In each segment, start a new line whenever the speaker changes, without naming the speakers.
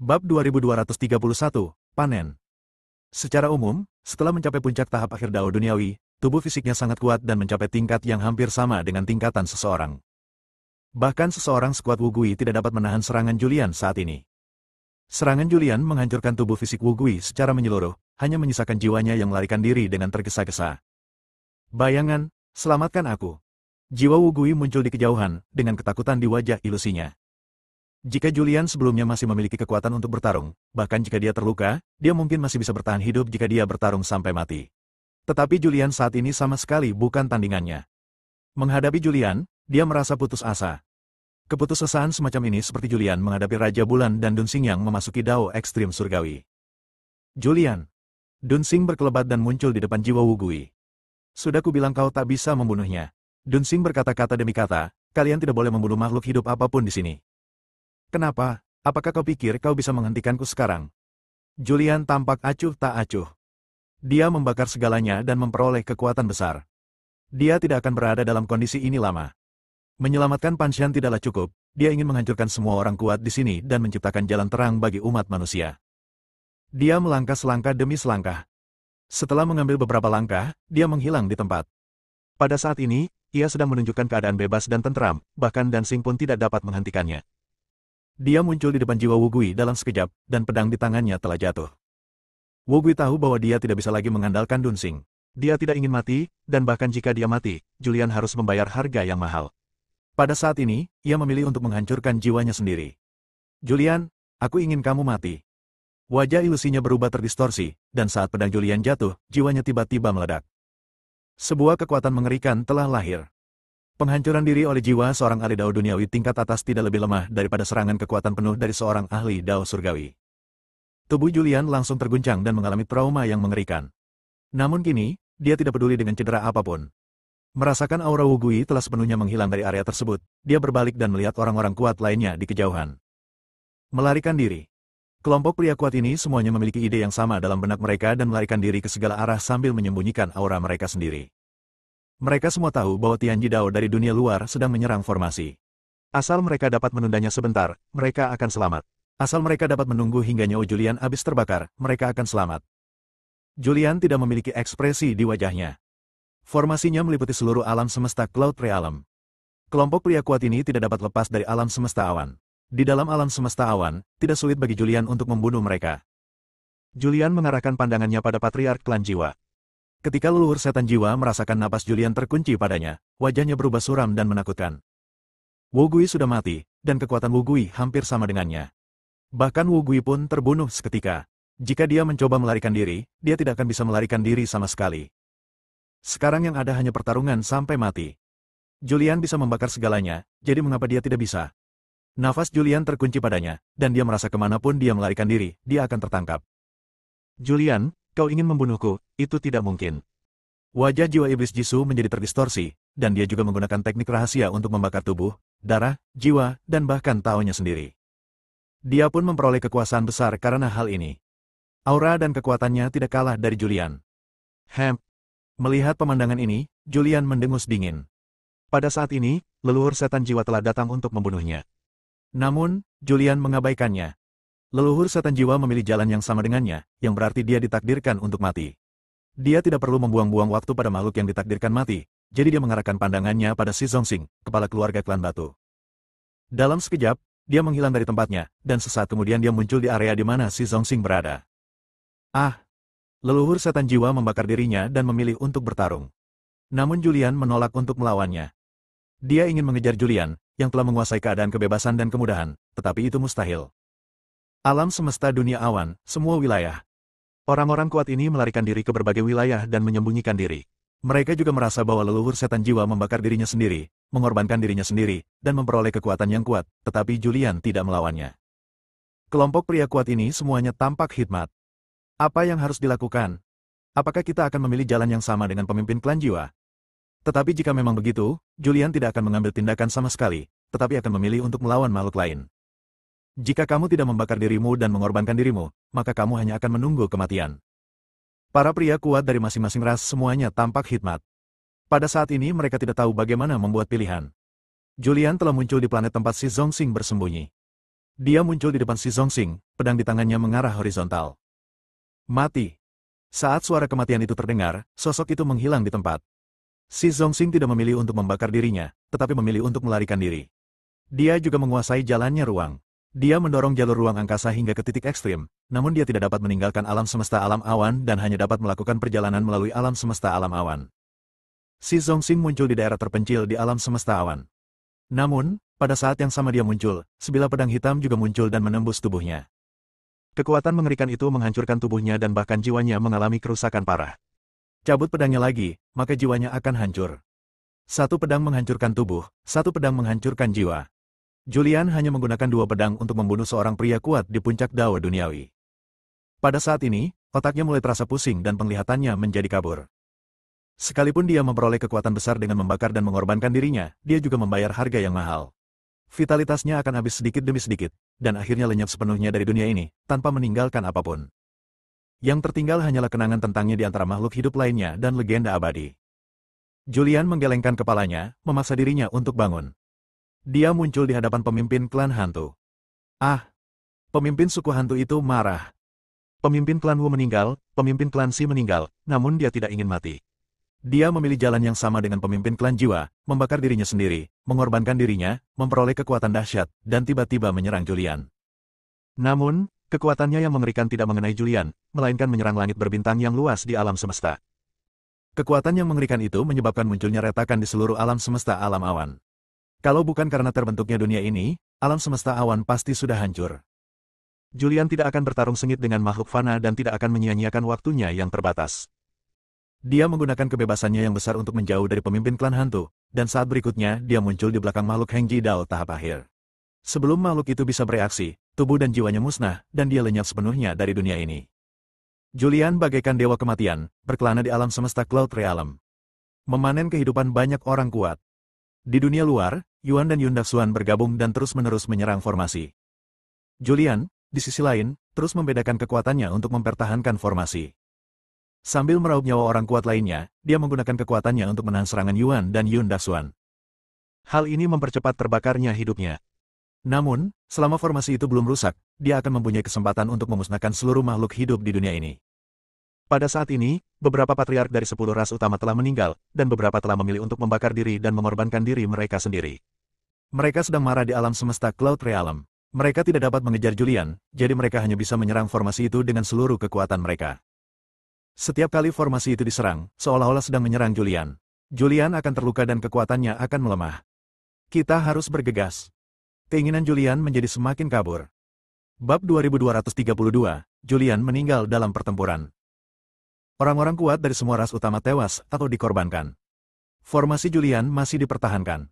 Bab 2231, Panen. Secara umum, setelah mencapai puncak tahap akhir Dao Duniawi, tubuh fisiknya sangat kuat dan mencapai tingkat yang hampir sama dengan tingkatan seseorang. Bahkan seseorang sekuat Wu Gui tidak dapat menahan serangan Julian saat ini. Serangan Julian menghancurkan tubuh fisik Wu Gui secara menyeluruh, hanya menyisakan jiwanya yang melarikan diri dengan tergesa-gesa. Bayangan, selamatkan aku. Jiwa Wu Gui muncul di kejauhan, dengan ketakutan di wajah ilusinya. Jika Julian sebelumnya masih memiliki kekuatan untuk bertarung, bahkan jika dia terluka, dia mungkin masih bisa bertahan hidup jika dia bertarung sampai mati. Tetapi Julian saat ini sama sekali bukan tandingannya. Menghadapi Julian, dia merasa putus asa. Keputusasaan semacam ini seperti Julian menghadapi Raja Bulan dan Dunsing yang memasuki Dao ekstrim surgawi. Julian. Dunsing berkelebat dan muncul di depan jiwa Wu Gui. Sudah kubilang kau tak bisa membunuhnya. Dunsing berkata-kata demi kata, kalian tidak boleh membunuh makhluk hidup apapun di sini. Kenapa? Apakah kau pikir kau bisa menghentikanku sekarang? Julian tampak acuh tak acuh. Dia membakar segalanya dan memperoleh kekuatan besar. Dia tidak akan berada dalam kondisi ini lama. Menyelamatkan Panshan tidaklah cukup, dia ingin menghancurkan semua orang kuat di sini dan menciptakan jalan terang bagi umat manusia. Dia melangkah selangkah demi selangkah. Setelah mengambil beberapa langkah, dia menghilang di tempat. Pada saat ini, ia sedang menunjukkan keadaan bebas dan tentram, bahkan Dansing pun tidak dapat menghentikannya. Dia muncul di depan jiwa Wu Gui dalam sekejap, dan pedang di tangannya telah jatuh. Wu Gui tahu bahwa dia tidak bisa lagi mengandalkan Dunsing. Dia tidak ingin mati, dan bahkan jika dia mati, Julian harus membayar harga yang mahal. Pada saat ini, ia memilih untuk menghancurkan jiwanya sendiri. Julian, aku ingin kamu mati. Wajah ilusinya berubah terdistorsi, dan saat pedang Julian jatuh, jiwanya tiba-tiba meledak. Sebuah kekuatan mengerikan telah lahir. Penghancuran diri oleh jiwa seorang ahli Dao Duniawi tingkat atas tidak lebih lemah daripada serangan kekuatan penuh dari seorang ahli Dao Surgawi. Tubuh Julian langsung terguncang dan mengalami trauma yang mengerikan. Namun kini, dia tidak peduli dengan cedera apapun. Merasakan aura Wu Gui telah sepenuhnya menghilang dari area tersebut, dia berbalik dan melihat orang-orang kuat lainnya di kejauhan. Melarikan diri. Kelompok pria kuat ini semuanya memiliki ide yang sama dalam benak mereka dan melarikan diri ke segala arah sambil menyembunyikan aura mereka sendiri. Mereka semua tahu bahwa Tianji Dao dari dunia luar sedang menyerang formasi. Asal mereka dapat menundanya sebentar, mereka akan selamat. Asal mereka dapat menunggu hingga nyawa Julian habis terbakar, mereka akan selamat. Julian tidak memiliki ekspresi di wajahnya. Formasinya meliputi seluruh alam semesta Cloud Realm. Kelompok pria kuat ini tidak dapat lepas dari alam semesta awan. Di dalam alam semesta awan, tidak sulit bagi Julian untuk membunuh mereka. Julian mengarahkan pandangannya pada Patriark Klan Jiwa. Ketika leluhur setan jiwa merasakan napas Julian terkunci padanya, wajahnya berubah suram dan menakutkan. Wu Gui sudah mati, dan kekuatan Wu Gui hampir sama dengannya. Bahkan Wu Gui pun terbunuh seketika. Jika dia mencoba melarikan diri, dia tidak akan bisa melarikan diri sama sekali. Sekarang yang ada hanya pertarungan sampai mati. Julian bisa membakar segalanya, jadi mengapa dia tidak bisa? Nafas Julian terkunci padanya, dan dia merasa kemanapun dia melarikan diri, dia akan tertangkap. Julian, kau ingin membunuhku, itu tidak mungkin. Wajah jiwa iblis Jisoo menjadi terdistorsi, dan dia juga menggunakan teknik rahasia untuk membakar tubuh, darah, jiwa, dan bahkan taonya sendiri. Dia pun memperoleh kekuasaan besar karena hal ini. Aura dan kekuatannya tidak kalah dari Julian. Melihat pemandangan ini, Julian mendengus dingin. Pada saat ini, leluhur setan jiwa telah datang untuk membunuhnya. Namun, Julian mengabaikannya. Leluhur setan jiwa memilih jalan yang sama dengannya, yang berarti dia ditakdirkan untuk mati. Dia tidak perlu membuang-buang waktu pada makhluk yang ditakdirkan mati, jadi dia mengarahkan pandangannya pada Si Zongxing, kepala keluarga klan batu. Dalam sekejap, dia menghilang dari tempatnya, dan sesaat kemudian dia muncul di area di mana Si Zongxing berada. Leluhur setan jiwa membakar dirinya dan memilih untuk bertarung. Namun Julian menolak untuk melawannya. Dia ingin mengejar Julian, yang telah menguasai keadaan kebebasan dan kemudahan, tetapi itu mustahil. Alam semesta dunia awan, semua wilayah. Orang-orang kuat ini melarikan diri ke berbagai wilayah dan menyembunyikan diri. Mereka juga merasa bahwa leluhur setan jiwa membakar dirinya sendiri, mengorbankan dirinya sendiri, dan memperoleh kekuatan yang kuat, tetapi Julian tidak melawannya. Kelompok pria kuat ini semuanya tampak hikmat. Apa yang harus dilakukan? Apakah kita akan memilih jalan yang sama dengan pemimpin klan jiwa? Tetapi jika memang begitu, Julian tidak akan mengambil tindakan sama sekali, tetapi akan memilih untuk melawan makhluk lain. Jika kamu tidak membakar dirimu dan mengorbankan dirimu, maka kamu hanya akan menunggu kematian. Para pria kuat dari masing-masing ras semuanya tampak hikmat. Pada saat ini mereka tidak tahu bagaimana membuat pilihan. Julian telah muncul di planet tempat Si Zongxing bersembunyi. Dia muncul di depan Si Zongxing, pedang di tangannya mengarah horizontal. Mati. Saat suara kematian itu terdengar, sosok itu menghilang di tempat. Si Zongxing tidak memilih untuk membakar dirinya, tetapi memilih untuk melarikan diri. Dia juga menguasai jalannya ruang. Dia mendorong jalur ruang angkasa hingga ke titik ekstrim, namun dia tidak dapat meninggalkan alam semesta alam awan dan hanya dapat melakukan perjalanan melalui alam semesta alam awan. Si Zongxing muncul di daerah terpencil di alam semesta awan. Namun, pada saat yang sama dia muncul, sebilah pedang hitam juga muncul dan menembus tubuhnya. Kekuatan mengerikan itu menghancurkan tubuhnya dan bahkan jiwanya mengalami kerusakan parah. Cabut pedangnya lagi, maka jiwanya akan hancur. Satu pedang menghancurkan tubuh, satu pedang menghancurkan jiwa. Julian hanya menggunakan dua pedang untuk membunuh seorang pria kuat di puncak Dao Duniawi. Pada saat ini, otaknya mulai terasa pusing dan penglihatannya menjadi kabur. Sekalipun dia memperoleh kekuatan besar dengan membakar dan mengorbankan dirinya, dia juga membayar harga yang mahal. Vitalitasnya akan habis sedikit demi sedikit, dan akhirnya lenyap sepenuhnya dari dunia ini, tanpa meninggalkan apapun. Yang tertinggal hanyalah kenangan tentangnya di antara makhluk hidup lainnya dan legenda abadi. Julian menggelengkan kepalanya, memaksa dirinya untuk bangun. Dia muncul di hadapan pemimpin klan hantu. Ah! Pemimpin suku hantu itu marah. Pemimpin klan Wu meninggal, pemimpin klan Si meninggal, namun dia tidak ingin mati. Dia memilih jalan yang sama dengan pemimpin klan jiwa, membakar dirinya sendiri, mengorbankan dirinya, memperoleh kekuatan dahsyat, dan tiba-tiba menyerang Julian. Namun, kekuatannya yang mengerikan tidak mengenai Julian, melainkan menyerang langit berbintang yang luas di alam semesta. Kekuatan yang mengerikan itu menyebabkan munculnya retakan di seluruh alam semesta alam awan. Kalau bukan karena terbentuknya dunia ini, alam semesta awan pasti sudah hancur. Julian tidak akan bertarung sengit dengan makhluk fana dan tidak akan menyia-nyiakan waktunya yang terbatas. Dia menggunakan kebebasannya yang besar untuk menjauh dari pemimpin klan hantu, dan saat berikutnya dia muncul di belakang makhluk Hengji Dao tahap akhir. Sebelum makhluk itu bisa bereaksi, tubuh dan jiwanya musnah, dan dia lenyap sepenuhnya dari dunia ini. Julian bagaikan dewa kematian, berkelana di alam semesta Cloud Realm. Memanen kehidupan banyak orang kuat. Di dunia luar, Yuan dan Yun Daxuan bergabung dan terus-menerus menyerang formasi. Julian, di sisi lain, terus membedakan kekuatannya untuk mempertahankan formasi. Sambil meraup nyawa orang kuat lainnya, dia menggunakan kekuatannya untuk menahan serangan Yuan dan Yun Daxuan. Hal ini mempercepat terbakarnya hidupnya. Namun, selama formasi itu belum rusak, dia akan mempunyai kesempatan untuk memusnahkan seluruh makhluk hidup di dunia ini. Pada saat ini, beberapa patriark dari 10 ras utama telah meninggal, dan beberapa telah memilih untuk membakar diri dan mengorbankan diri mereka sendiri. Mereka sedang marah di alam semesta Cloud Realm. Mereka tidak dapat mengejar Julian, jadi mereka hanya bisa menyerang formasi itu dengan seluruh kekuatan mereka. Setiap kali formasi itu diserang, seolah-olah sedang menyerang Julian. Julian akan terluka dan kekuatannya akan melemah. Kita harus bergegas. Keinginan Julian menjadi semakin kabur. Bab 2232, Julian meninggal dalam pertempuran. Orang-orang kuat dari semua ras utama tewas atau dikorbankan. Formasi Julian masih dipertahankan.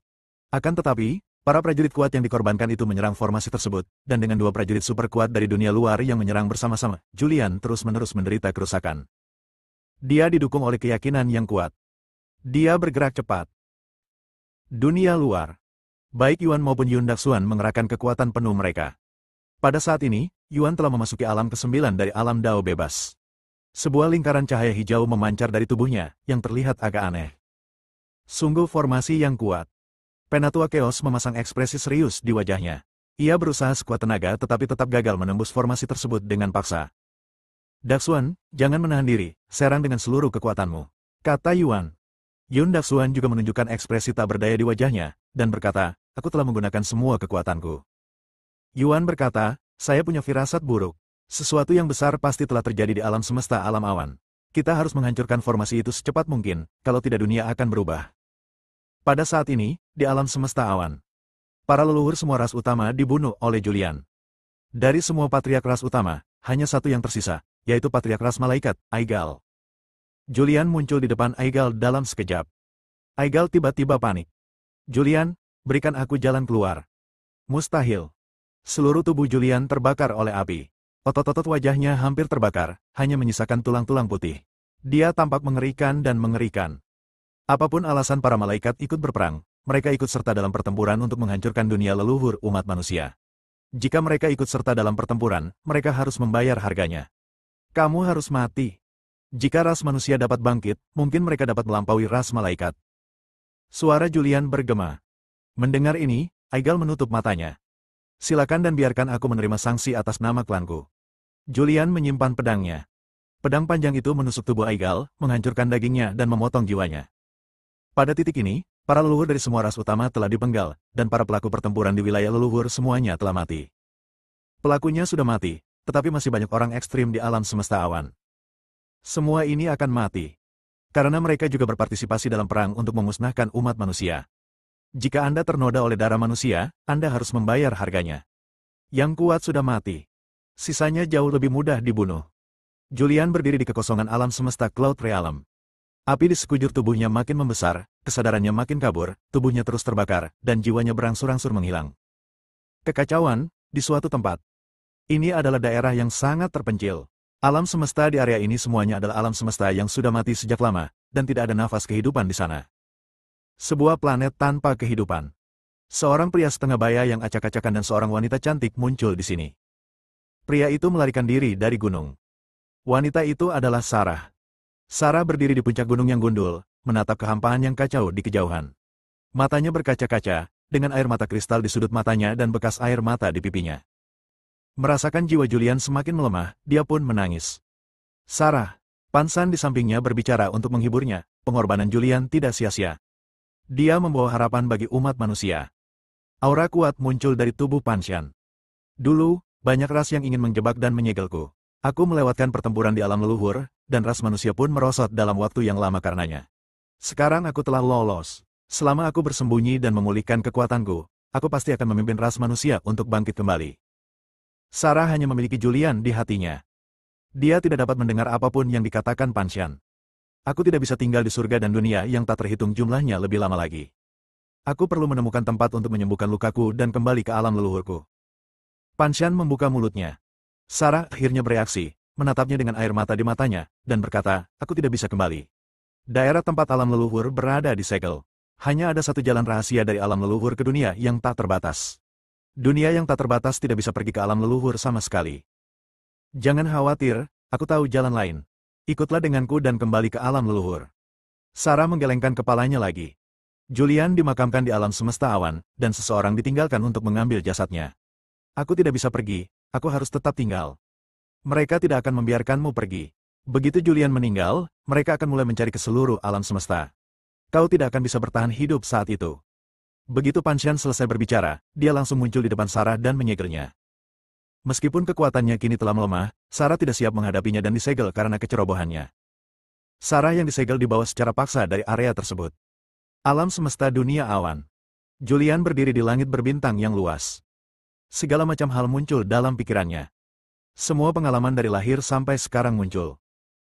Akan tetapi, para prajurit kuat yang dikorbankan itu menyerang formasi tersebut, dan dengan dua prajurit super kuat dari dunia luar yang menyerang bersama-sama, Julian terus-menerus menderita kerusakan. Dia didukung oleh keyakinan yang kuat. Dia bergerak cepat. Dunia luar. Baik Yuan maupun Yun Daxuan mengerahkan kekuatan penuh mereka. Pada saat ini, Yuan telah memasuki alam ke-9 dari alam Dao bebas. Sebuah lingkaran cahaya hijau memancar dari tubuhnya, yang terlihat agak aneh. Sungguh formasi yang kuat. Penatua Chaos memasang ekspresi serius di wajahnya. Ia berusaha sekuat tenaga tetapi tetap gagal menembus formasi tersebut dengan paksa. Daxuan, jangan menahan diri, serang dengan seluruh kekuatanmu, kata Yuan. Yun Daxuan juga menunjukkan ekspresi tak berdaya di wajahnya, dan berkata, aku telah menggunakan semua kekuatanku. Yuan berkata, saya punya firasat buruk. Sesuatu yang besar pasti telah terjadi di alam semesta alam awan. Kita harus menghancurkan formasi itu secepat mungkin, kalau tidak dunia akan berubah. Pada saat ini, di alam semesta awan, para leluhur semua ras utama dibunuh oleh Julian. Dari semua patriark ras utama, hanya satu yang tersisa, yaitu patriark ras malaikat, Aigal. Julian muncul di depan Aigal dalam sekejap. Aigal tiba-tiba panik. Julian, berikan aku jalan keluar. Mustahil. Seluruh tubuh Julian terbakar oleh api. Otot-otot wajahnya hampir terbakar, hanya menyisakan tulang-tulang putih. Dia tampak mengerikan dan mengerikan. Apapun alasan para malaikat ikut berperang, mereka ikut serta dalam pertempuran untuk menghancurkan dunia leluhur umat manusia. Jika mereka ikut serta dalam pertempuran, mereka harus membayar harganya. Kamu harus mati. Jika ras manusia dapat bangkit, mungkin mereka dapat melampaui ras malaikat. Suara Julian bergema. Mendengar ini, Aigal menutup matanya. Silakan dan biarkan aku menerima sanksi atas nama klanku. Julian menyimpan pedangnya. Pedang panjang itu menusuk tubuh Aigal, menghancurkan dagingnya dan memotong jiwanya. Pada titik ini, para leluhur dari semua ras utama telah dipenggal, dan para pelaku pertempuran di wilayah leluhur semuanya telah mati. Pelakunya sudah mati, tetapi masih banyak orang ekstrim di alam semesta awan. Semua ini akan mati. Karena mereka juga berpartisipasi dalam perang untuk memusnahkan umat manusia. Jika Anda ternoda oleh darah manusia, Anda harus membayar harganya. Yang kuat sudah mati. Sisanya jauh lebih mudah dibunuh. Julian berdiri di kekosongan alam semesta Cloud Realm. Api di sekujur tubuhnya makin membesar, kesadarannya makin kabur, tubuhnya terus terbakar, dan jiwanya berangsur-angsur menghilang. Kekacauan, di suatu tempat. Ini adalah daerah yang sangat terpencil. Alam semesta di area ini semuanya adalah alam semesta yang sudah mati sejak lama, dan tidak ada nafas kehidupan di sana. Sebuah planet tanpa kehidupan. Seorang pria setengah baya yang acak-acakan dan seorang wanita cantik muncul di sini. Pria itu melarikan diri dari gunung. Wanita itu adalah Sarah. Sarah berdiri di puncak gunung yang gundul, menatap kehampaan yang kacau di kejauhan. Matanya berkaca-kaca, dengan air mata kristal di sudut matanya dan bekas air mata di pipinya. Merasakan jiwa Julian semakin melemah, dia pun menangis. Sarah, Pansan di sampingnya berbicara untuk menghiburnya, pengorbanan Julian tidak sia-sia. Dia membawa harapan bagi umat manusia. Aura kuat muncul dari tubuh Pansan. Dulu, banyak ras yang ingin menjebak dan menyegelku. Aku melewatkan pertempuran di alam leluhur, dan ras manusia pun merosot dalam waktu yang lama karenanya. Sekarang aku telah lolos. Selama aku bersembunyi dan memulihkan kekuatanku, aku pasti akan memimpin ras manusia untuk bangkit kembali. Sarah hanya memiliki Julian di hatinya. Dia tidak dapat mendengar apapun yang dikatakan Pansan. Aku tidak bisa tinggal di surga dan dunia yang tak terhitung jumlahnya lebih lama lagi. Aku perlu menemukan tempat untuk menyembuhkan lukaku dan kembali ke alam leluhurku. Pansan membuka mulutnya. Sarah akhirnya bereaksi, menatapnya dengan air mata di matanya, dan berkata, aku tidak bisa kembali. Daerah tempat alam leluhur berada di segel. Hanya ada satu jalan rahasia dari alam leluhur ke dunia yang tak terbatas. Dunia yang tak terbatas tidak bisa pergi ke alam leluhur sama sekali. Jangan khawatir, aku tahu jalan lain. Ikutlah denganku dan kembali ke alam leluhur. Sarah menggelengkan kepalanya lagi. Julian dimakamkan di alam semesta awan, dan seseorang ditinggalkan untuk mengambil jasadnya. Aku tidak bisa pergi, aku harus tetap tinggal. Mereka tidak akan membiarkanmu pergi. Begitu Julian meninggal, mereka akan mulai mencari ke seluruh alam semesta. Kau tidak akan bisa bertahan hidup saat itu. Begitu Pansan selesai berbicara, dia langsung muncul di depan Sarah dan menyegelnya. Meskipun kekuatannya kini telah melemah, Sarah tidak siap menghadapinya dan disegel karena kecerobohannya. Sarah yang disegel dibawa secara paksa dari area tersebut. Alam semesta dunia awan. Julian berdiri di langit berbintang yang luas. Segala macam hal muncul dalam pikirannya. Semua pengalaman dari lahir sampai sekarang muncul.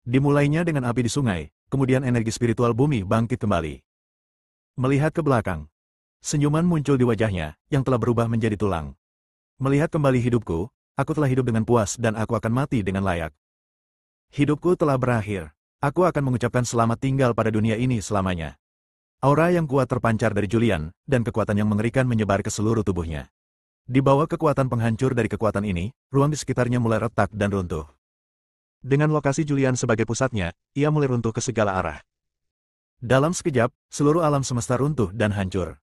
Dimulainya dengan api di sungai, kemudian energi spiritual bumi bangkit kembali. Melihat ke belakang. Senyuman muncul di wajahnya, yang telah berubah menjadi tulang. Melihat kembali hidupku, aku telah hidup dengan puas dan aku akan mati dengan layak. Hidupku telah berakhir. Aku akan mengucapkan selamat tinggal pada dunia ini selamanya. Aura yang kuat terpancar dari Julian, dan kekuatan yang mengerikan menyebar ke seluruh tubuhnya. Di bawah kekuatan penghancur dari kekuatan ini, ruang di sekitarnya mulai retak dan runtuh. Dengan lokasi Julian sebagai pusatnya, ia mulai runtuh ke segala arah. Dalam sekejap, seluruh alam semesta runtuh dan hancur.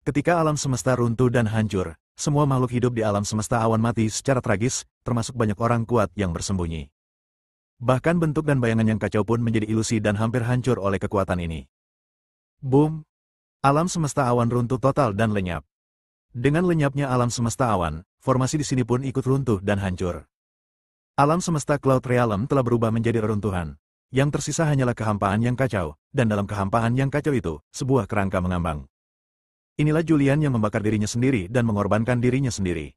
Ketika alam semesta runtuh dan hancur, semua makhluk hidup di alam semesta awan mati secara tragis, termasuk banyak orang kuat yang bersembunyi. Bahkan bentuk dan bayangan yang kacau pun menjadi ilusi dan hampir hancur oleh kekuatan ini. Boom! Alam semesta awan runtuh total dan lenyap. Dengan lenyapnya alam semesta awan, formasi di sini pun ikut runtuh dan hancur. Alam semesta Cloud Realm telah berubah menjadi reruntuhan. Yang tersisa hanyalah kehampaan yang kacau, dan dalam kehampaan yang kacau itu, sebuah kerangka mengambang. Inilah Julian yang membakar dirinya sendiri dan mengorbankan dirinya sendiri.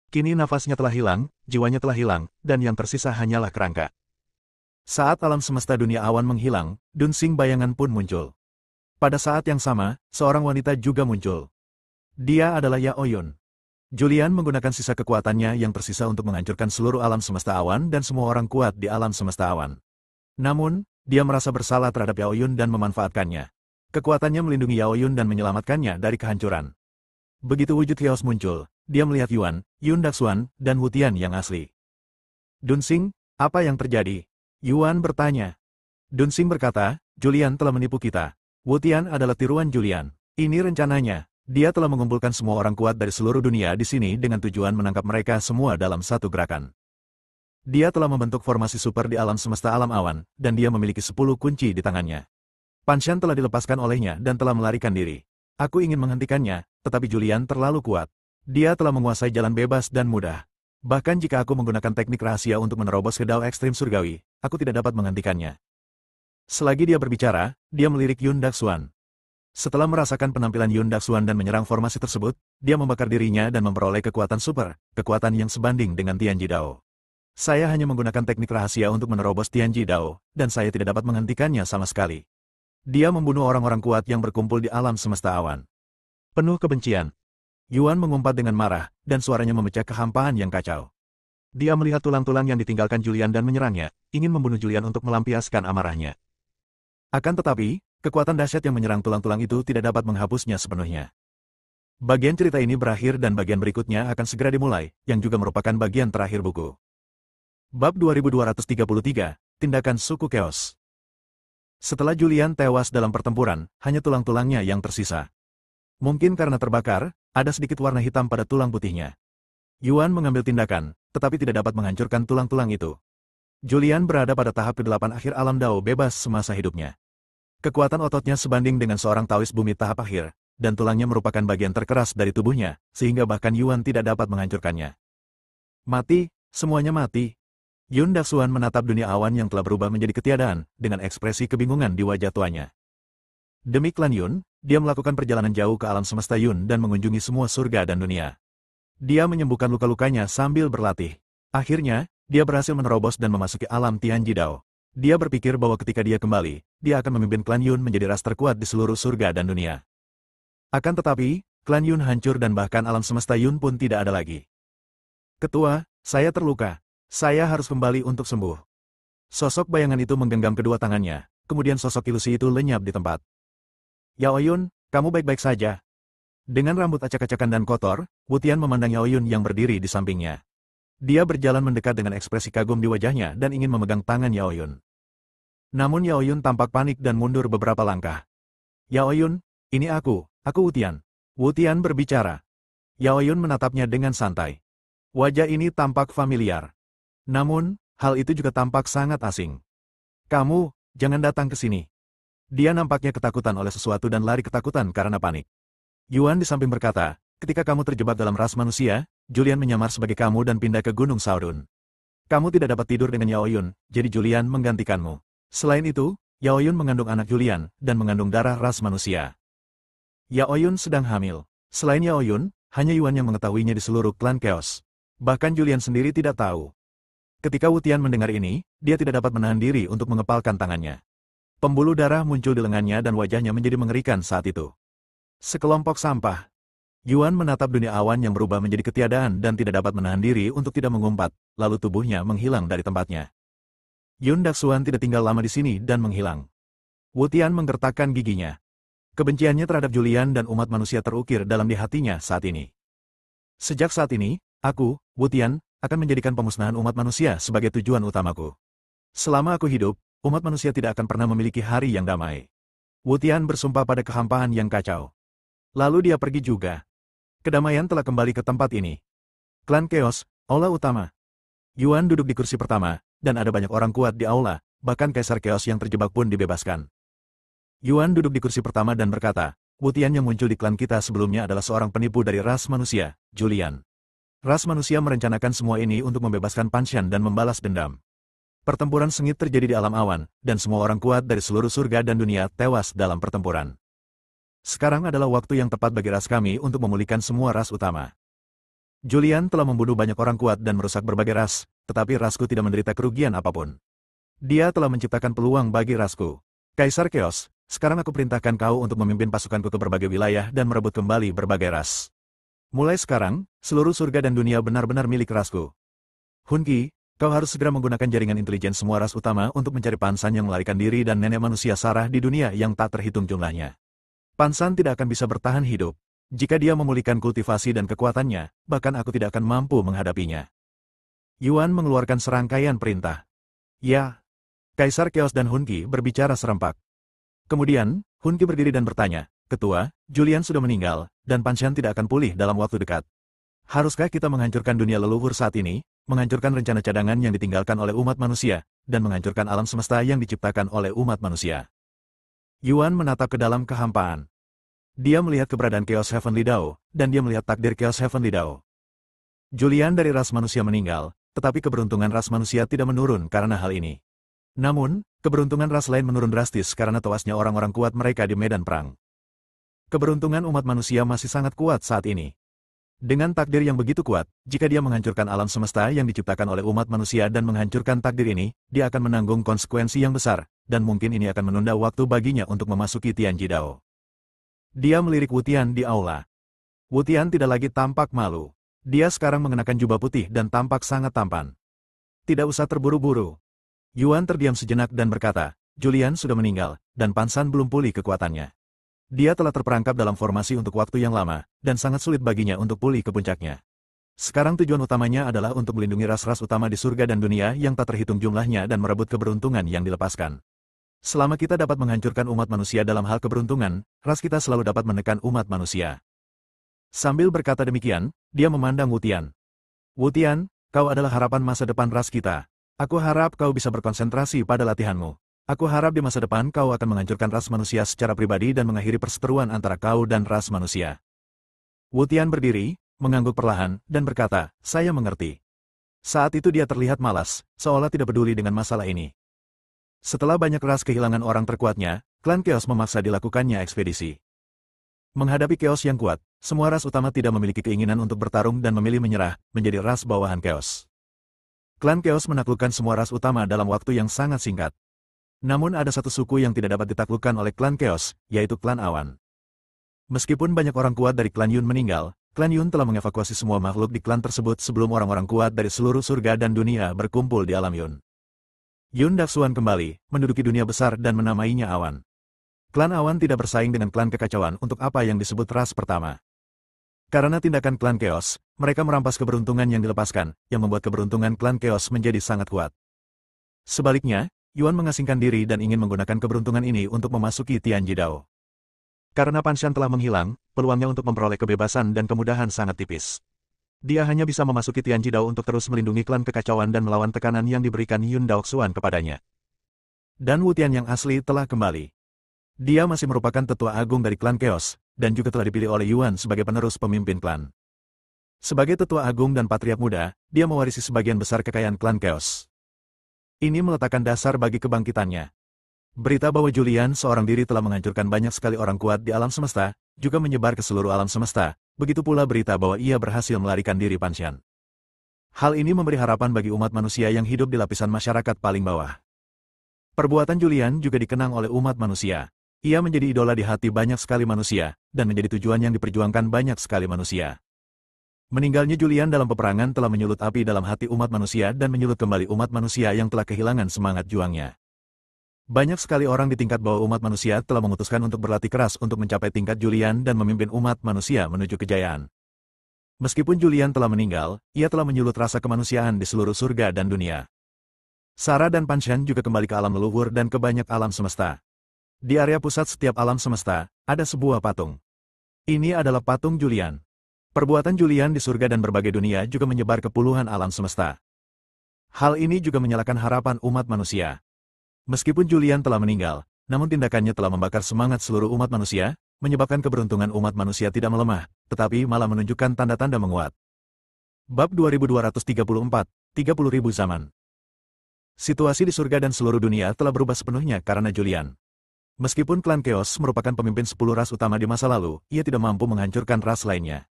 Kini nafasnya telah hilang, jiwanya telah hilang, dan yang tersisa hanyalah kerangka. Saat alam semesta dunia awan menghilang, Dunsing bayangan pun muncul. Pada saat yang sama, seorang wanita juga muncul. Dia adalah Yaoyun. Julian menggunakan sisa kekuatannya yang tersisa untuk menghancurkan seluruh alam semesta awan dan semua orang kuat di alam semesta awan. Namun, dia merasa bersalah terhadap Yaoyun dan memanfaatkannya. Kekuatannya melindungi Yaoyun dan menyelamatkannya dari kehancuran. Begitu wujud Chaos muncul, dia melihat Yuan, Yun Daxuan, dan Wutian yang asli. Dunsing, apa yang terjadi? Yuan bertanya. Dunsing berkata, Julian telah menipu kita. Wutian adalah tiruan Julian. Ini rencananya, Dia telah mengumpulkan semua orang kuat dari seluruh dunia di sini dengan tujuan menangkap mereka semua dalam satu gerakan. Dia telah membentuk formasi super di alam semesta alam awan, dan dia memiliki 10 kunci di tangannya. Pan Shan telah dilepaskan olehnya dan telah melarikan diri. Aku ingin menghentikannya, tetapi Julian terlalu kuat. Dia telah menguasai jalan bebas dan mudah. Bahkan jika aku menggunakan teknik rahasia untuk menerobos ke dao ekstrim surgawi, aku tidak dapat menghentikannya. Selagi dia berbicara, dia melirik Yun Daxuan. Setelah merasakan penampilan Yun Daxuan dan menyerang formasi tersebut, dia membakar dirinya dan memperoleh kekuatan super, kekuatan yang sebanding dengan Tianji Dao. Saya hanya menggunakan teknik rahasia untuk menerobos Tianji Dao, dan saya tidak dapat menghentikannya sama sekali. Dia membunuh orang-orang kuat yang berkumpul di alam semesta awan. Penuh kebencian. Yuan mengumpat dengan marah, dan suaranya memecah kehampaan yang kacau. Dia melihat tulang-tulang yang ditinggalkan Julian dan menyerangnya, ingin membunuh Julian untuk melampiaskan amarahnya. Akan tetapi, kekuatan dahsyat yang menyerang tulang-tulang itu tidak dapat menghapusnya sepenuhnya. Bagian cerita ini berakhir dan bagian berikutnya akan segera dimulai, yang juga merupakan bagian terakhir buku. Bab 2233, Tindakan Suku Chaos. Setelah Julian tewas dalam pertempuran, hanya tulang-tulangnya yang tersisa. Mungkin karena terbakar, ada sedikit warna hitam pada tulang putihnya. Yuan mengambil tindakan, tetapi tidak dapat menghancurkan tulang-tulang itu. Julian berada pada tahap ke-8 akhir alam Dao bebas semasa hidupnya. Kekuatan ototnya sebanding dengan seorang Taois bumi tahap akhir, dan tulangnya merupakan bagian terkeras dari tubuhnya, sehingga bahkan Yuan tidak dapat menghancurkannya. Mati, semuanya mati. Yun Daxuan menatap dunia awan yang telah berubah menjadi ketiadaan, dengan ekspresi kebingungan di wajah tuanya. Demi klan Yun, dia melakukan perjalanan jauh ke alam semesta Yun dan mengunjungi semua surga dan dunia. Dia menyembuhkan luka-lukanya sambil berlatih. Akhirnya, dia berhasil menerobos dan memasuki alam Tianji Dao. Dia berpikir bahwa ketika dia kembali, dia akan memimpin klan Yun menjadi ras terkuat di seluruh surga dan dunia. Akan tetapi, klan Yun hancur dan bahkan alam semesta Yun pun tidak ada lagi. Ketua, saya terluka. Saya harus kembali untuk sembuh. Sosok bayangan itu menggenggam kedua tangannya, kemudian sosok ilusi itu lenyap di tempat. Yao Yun, kamu baik-baik saja. Dengan rambut acak-acakan dan kotor, Wu Tian memandang Yao Yun yang berdiri di sampingnya. Dia berjalan mendekat dengan ekspresi kagum di wajahnya dan ingin memegang tangan Yao Yun. Namun Yao Yun tampak panik dan mundur beberapa langkah. Yao Yun, ini aku Wu Tian. Wu Tian berbicara. Yao Yun menatapnya dengan santai. Wajah ini tampak familiar. Namun, hal itu juga tampak sangat asing. Kamu, jangan datang ke sini. Dia nampaknya ketakutan oleh sesuatu dan lari ketakutan karena panik. Yuan di samping berkata, ketika kamu terjebak dalam ras manusia, Julian menyamar sebagai kamu dan pindah ke Gunung Shaodun. Kamu tidak dapat tidur dengan Yao Yun, jadi Julian menggantikanmu. Selain itu, Yao Yun mengandung anak Julian, dan mengandung darah ras manusia. Yao Yun sedang hamil. Selain Yao Yun, hanya Yuan yang mengetahuinya di seluruh klan Chaos. Bahkan Julian sendiri tidak tahu. Ketika Wu Tian mendengar ini, dia tidak dapat menahan diri untuk mengepalkan tangannya. Pembuluh darah muncul di lengannya dan wajahnya menjadi mengerikan saat itu. Sekelompok sampah. Yuan menatap dunia awan yang berubah menjadi ketiadaan dan tidak dapat menahan diri untuk tidak mengumpat, lalu tubuhnya menghilang dari tempatnya. Yun Daxuan tidak tinggal lama di sini dan menghilang. Wu Tian menggertakkan giginya. Kebenciannya terhadap Julian dan umat manusia terukir dalam di hatinya saat ini. Sejak saat ini, aku, Wu Tian, akan menjadikan pemusnahan umat manusia sebagai tujuan utamaku. Selama aku hidup, umat manusia tidak akan pernah memiliki hari yang damai. Wu Tian bersumpah pada kehampaan yang kacau. Lalu dia pergi juga. Kedamaian telah kembali ke tempat ini. Klan Chaos, aula utama. Yuan duduk di kursi pertama, dan ada banyak orang kuat di aula, bahkan Kaisar Chaos yang terjebak pun dibebaskan. Yuan duduk di kursi pertama dan berkata, Wu Tian yang muncul di klan kita sebelumnya adalah seorang penipu dari ras manusia, Julian. Ras manusia merencanakan semua ini untuk membebaskan Pan Shan dan membalas dendam. Pertempuran sengit terjadi di alam awan, dan semua orang kuat dari seluruh surga dan dunia tewas dalam pertempuran. Sekarang adalah waktu yang tepat bagi ras kami untuk memulihkan semua ras utama. Julian telah membunuh banyak orang kuat dan merusak berbagai ras, tetapi rasku tidak menderita kerugian apapun. Dia telah menciptakan peluang bagi rasku. Kaisar Chaos, sekarang aku perintahkan kau untuk memimpin pasukanku ke berbagai wilayah dan merebut kembali berbagai ras. Mulai sekarang, seluruh surga dan dunia benar-benar milik rasku. Hun Qi, kau harus segera menggunakan jaringan intelijen semua ras utama untuk mencari Pan Shan yang melarikan diri dan nenek manusia Sarah di dunia yang tak terhitung jumlahnya. Pan Shan tidak akan bisa bertahan hidup. Jika dia memulihkan kultivasi dan kekuatannya, bahkan aku tidak akan mampu menghadapinya. Yuan mengeluarkan serangkaian perintah. Ya. Kaisar Chaos dan Hun Qi berbicara serempak. Kemudian, Hun Qi berdiri dan bertanya, Ketua, Julian sudah meninggal, dan Panshan tidak akan pulih dalam waktu dekat. Haruskah kita menghancurkan dunia leluhur saat ini, menghancurkan rencana cadangan yang ditinggalkan oleh umat manusia, dan menghancurkan alam semesta yang diciptakan oleh umat manusia? Yuan menatap ke dalam kehampaan. Dia melihat keberadaan Chaos Heavenly Dao, dan dia melihat takdir Chaos Heavenly Dao. Julian dari ras manusia meninggal, tetapi keberuntungan ras manusia tidak menurun karena hal ini. Namun, keberuntungan ras lain menurun drastis karena tewasnya orang-orang kuat mereka di medan perang. Keberuntungan umat manusia masih sangat kuat saat ini. Dengan takdir yang begitu kuat, jika dia menghancurkan alam semesta yang diciptakan oleh umat manusia dan menghancurkan takdir ini, dia akan menanggung konsekuensi yang besar, dan mungkin ini akan menunda waktu baginya untuk memasuki Tianji Dao. Dia melirik Wu Tian di aula. Wu Tian tidak lagi tampak malu. Dia sekarang mengenakan jubah putih dan tampak sangat tampan. Tidak usah terburu-buru. Yuan terdiam sejenak dan berkata, Julian sudah meninggal, dan Panshan belum pulih kekuatannya. Dia telah terperangkap dalam formasi untuk waktu yang lama, dan sangat sulit baginya untuk pulih ke puncaknya. Sekarang tujuan utamanya adalah untuk melindungi ras-ras utama di surga dan dunia yang tak terhitung jumlahnya dan merebut keberuntungan yang dilepaskan. Selama kita dapat menghancurkan umat manusia dalam hal keberuntungan, ras kita selalu dapat menekan umat manusia. Sambil berkata demikian, dia memandang Wu Tian. Wu Tian, kau adalah harapan masa depan ras kita. Aku harap kau bisa berkonsentrasi pada latihanmu. Aku harap di masa depan kau akan menghancurkan ras manusia secara pribadi dan mengakhiri perseteruan antara kau dan ras manusia. Wu Tian berdiri, mengangguk perlahan, dan berkata, saya mengerti. Saat itu dia terlihat malas, seolah tidak peduli dengan masalah ini. Setelah banyak ras kehilangan orang terkuatnya, klan Chaos memaksa dilakukannya ekspedisi. Menghadapi Chaos yang kuat, semua ras utama tidak memiliki keinginan untuk bertarung dan memilih menyerah, menjadi ras bawahan Chaos. Klan Chaos menaklukkan semua ras utama dalam waktu yang sangat singkat. Namun ada satu suku yang tidak dapat ditaklukkan oleh klan Chaos, yaitu klan Awan. Meskipun banyak orang kuat dari klan Yun meninggal, klan Yun telah mengevakuasi semua makhluk di klan tersebut sebelum orang-orang kuat dari seluruh surga dan dunia berkumpul di alam Yun. Yun Daxuan kembali, menduduki dunia besar dan menamainya Awan. Klan Awan tidak bersaing dengan klan kekacauan untuk apa yang disebut ras pertama. Karena tindakan klan Chaos, mereka merampas keberuntungan yang dilepaskan, yang membuat keberuntungan klan Chaos menjadi sangat kuat. Sebaliknya, Yuan mengasingkan diri dan ingin menggunakan keberuntungan ini untuk memasuki Tianji Dao. Karena Panshan telah menghilang, peluangnya untuk memperoleh kebebasan dan kemudahan sangat tipis. Dia hanya bisa memasuki Tianji Dao untuk terus melindungi klan kekacauan dan melawan tekanan yang diberikan Yun Daoxuan kepadanya. Dan Wu Tian yang asli telah kembali. Dia masih merupakan tetua agung dari klan Chaos, dan juga telah dipilih oleh Yuan sebagai penerus pemimpin klan. Sebagai tetua agung dan patriark muda, dia mewarisi sebagian besar kekayaan klan Chaos. Ini meletakkan dasar bagi kebangkitannya. Berita bahwa Julian seorang diri telah menghancurkan banyak sekali orang kuat di alam semesta, juga menyebar ke seluruh alam semesta, begitu pula berita bahwa ia berhasil melarikan diri Panshan. Hal ini memberi harapan bagi umat manusia yang hidup di lapisan masyarakat paling bawah. Perbuatan Julian juga dikenang oleh umat manusia. Ia menjadi idola di hati banyak sekali manusia, dan menjadi tujuan yang diperjuangkan banyak sekali manusia. Meninggalnya Julian dalam peperangan telah menyulut api dalam hati umat manusia dan menyulut kembali umat manusia yang telah kehilangan semangat juangnya. Banyak sekali orang di tingkat bawah umat manusia telah memutuskan untuk berlatih keras untuk mencapai tingkat Julian dan memimpin umat manusia menuju kejayaan. Meskipun Julian telah meninggal, ia telah menyulut rasa kemanusiaan di seluruh surga dan dunia. Sarah dan Panshan juga kembali ke alam leluhur dan ke banyak alam semesta. Di area pusat setiap alam semesta, ada sebuah patung. Ini adalah patung Julian. Perbuatan Julian di surga dan berbagai dunia juga menyebar ke puluhan alam semesta. Hal ini juga menyalakan harapan umat manusia. Meskipun Julian telah meninggal, namun tindakannya telah membakar semangat seluruh umat manusia, menyebabkan keberuntungan umat manusia tidak melemah, tetapi malah menunjukkan tanda-tanda menguat. Bab 2234, 30.000 zaman. Situasi di surga dan seluruh dunia telah berubah sepenuhnya karena Julian. Meskipun klan Chaos merupakan pemimpin 10 ras utama di masa lalu, ia tidak mampu menghancurkan ras lainnya.